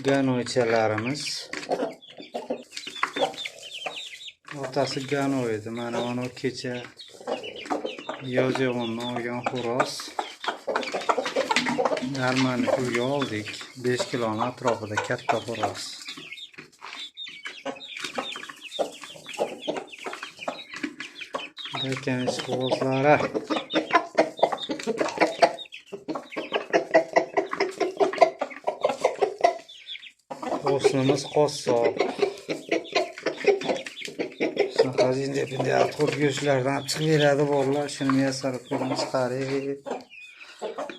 Ganoychalarimiz. Otasi gano edi. Mana onu kecha yoz yog'indan olgan xo'roz. Narmani pulga oldik. 5 kiloni atrofida katta xo'roz. Lekin xo'rozlari Qo'shnimiz qassob. Shunaqa jinda atxo'p go'shtlardan olib chiqib beradi bolalar. Shuni muyassar qilib chiqarib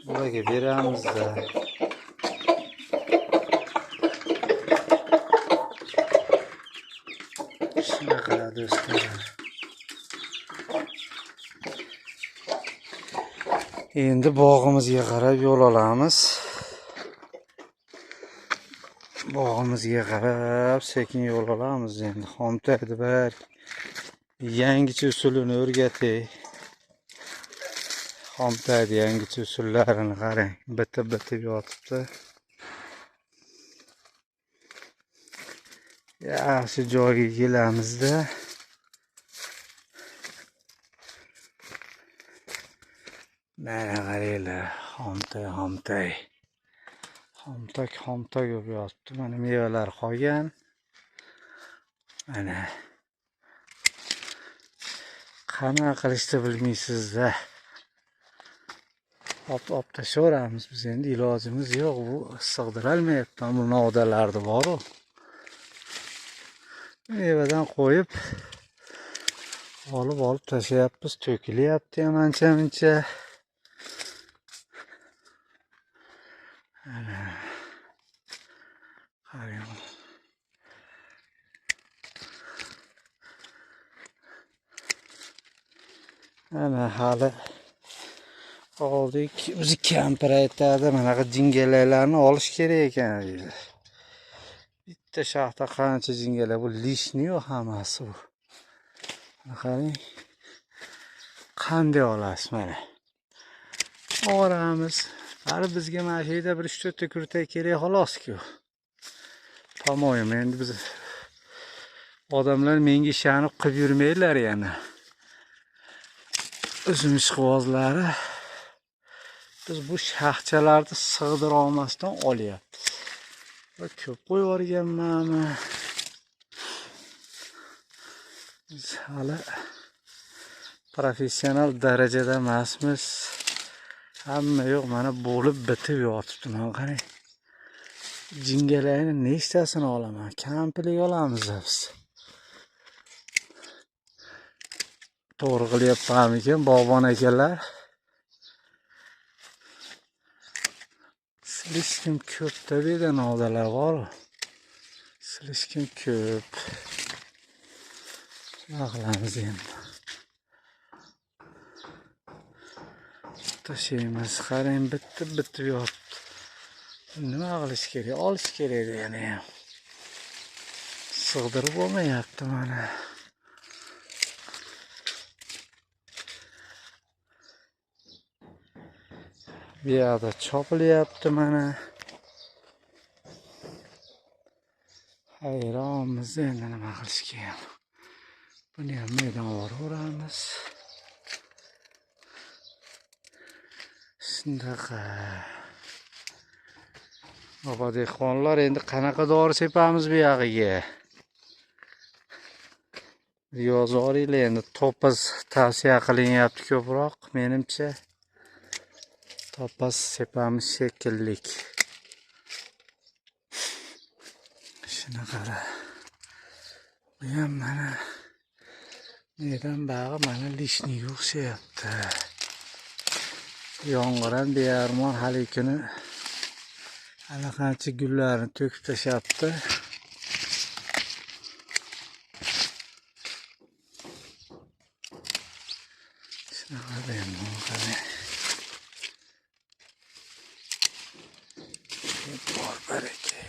ularga beramiz-da. Shunaqa do'stlar. Endi bog'imizga qarab yo'l olamiz. Bog'imizga qarab sekin yo'l olamiz endi. Xomtaydi bir yangicha usulini o'rgatay. Xomtaydi yangicha usullarini qarang. Bitib yotibdi. Yaxshi joyga kelamiz-da. Mana qaranglar, xomtay. Xomtok bo'lib yotibdi. Mana mevalar qolgan. Mana qanaqa qilishni bilmaysiz-da. Op tashaveramiz biz endi, ilojimiz yo'q. Bu sig'dirolmayapti. Bu novdalarda bor-ku. Mevadan qo'yib olib tashlayapmiz. To'kilyapti ham ancha-muncha. Ana. Qarang. Ana hali oldik. O'zi kampir aytadi, manaqa jingalaklarni olish kerak ekan deydi. Bitta shaxta qancha jingalak, bu lishniy hammasi bu. Qarang. Qanday olasiz mana. Oramiz. Hali bizga mana shu yerda bir 3-4 ta kurtak kerak xolos-ku. Tamoyim, endi biz odamlar menga ishonib qilib yurmaylar yana. O'zim ishqibozlari biz bu shaxchalarni sig'dira olmasdan olyapmiz. Va ko'p qo'yib yuborganmanmi? Biz hali professional darajada emasmiz. Hamma yo'q, mana bo'lib bitib yotibdi. Mana qarang. Jingalakni nechtasini olaman? Kampilik olamiz biz. To'g'ri qilyapmanmikan bog'bon akalar? Silishkim ko'pda beda novdalar bor. Silishkim ko'p. Nima qilamiz endi? Tashlaymiz. Qarang, bitib yotibdi. Nima qilish kerak? Olish kerak yana ham. Sig'dirib bo'lmayapti mana. Bu yerda chopilyapti mana. Hayronmiz endi nima qilishga ham. Buni ham maydonga uramiz. Shunaqa. Baba dehqonlar, endi qanaqa dori sepamiz bu yog'iga? Yozib oringlar, endi topaz tavsiya qilinyapti ko'proq, menimcha. Topaz sepamiz shekilli. Shunaqa. Bu ham mana nedan bag'i mana lishniga o'xshayapti. Yomg'ir ham bearmon hali kuni allaqancha gullarni to'kib tashlabdi. Shunaqa endi qarang. Bor baraka.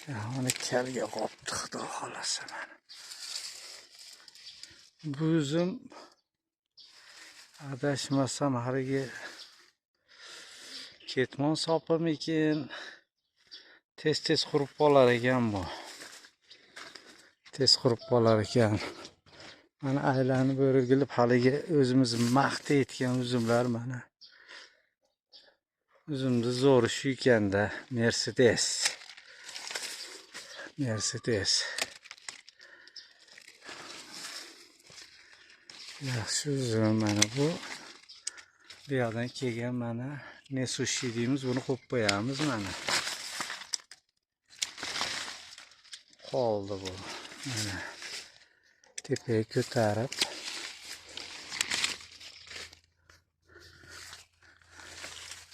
Ya onu kelge qopti, xudo xolasa mana. Bu uzum adashmasam harigi ketmon sopimikin, tez qurib qolar ekan bu. Tez qurib qolar ekan. Mana aylanib o'rgilib haligi o'zimiz maqta etgan uzumlar mana. Uzumni zo'ri shu ekanda, Mercedes. Yaxshi uzum mana bu. Bu yoqdan kelgan mana ne sushi deymiz, buni qo'yib qo'yamiz mana. Qoldi bu. Mana tepaga ko'tarib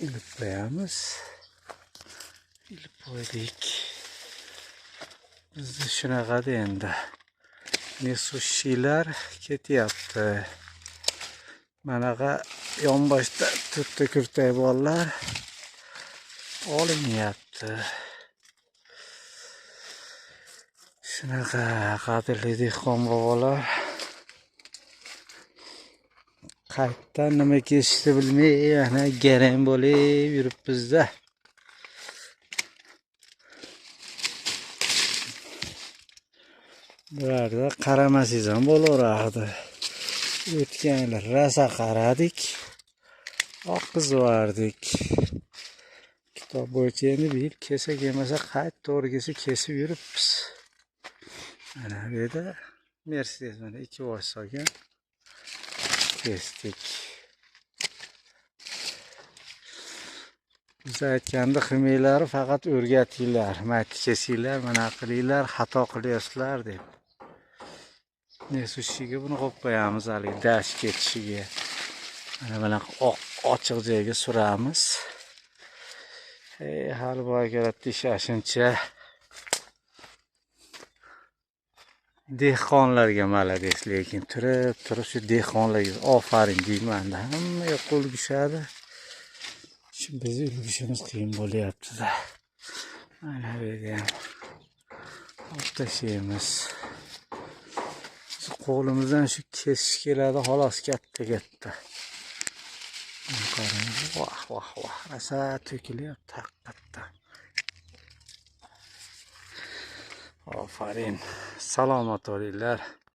ilib qo'yamiz. Ilib qo'ydik. Bizda shunaqada endi. Ne sushilar ketyapti. Manaqa yonboshda to'rtta kurtay bolalar olinyapti. Shunaqa qadrli dehqon bobolar. Qayerdan nima kesishni bilmay, yana garang bo'lib yuribmiz-da. Bularda qaramasangiz ham bo'laveradi. O'tgan yil rosa qaradik, oqizvardik. Kitob bo'yicha endi bu yil kesa kelmasa qayt to'g'ri kelsa kesib yuribmiz. Mana bu yerda Mercedes mana 2 bosh solgan. Kesdik. Biz aytganda ximiylari faqat o'rgatinglar, mayt kesinglar, mana qilinglar, xato qilyapsizlar deb. Ne sushiga buni qo'yib qo'yamiz hali dash ketishiga. Mana bunaqa ochiq joyga suramiz. Hali boyga tishashuncha dehqonlarga malades, lekin turib shu dehqonlarga ofarin deyman-da. Hammaga qo'l tushadi. Shu biz ulgishimiz qiyin bo'lyapti-da. Mana bu yerda ham olib tashlaymiz. Qo'limizdan shu kesish keladi, xolos katta. Qarang, voh, rosa to'kilyapti haqiqatdan. Ofarin. Salomat bo'linglar.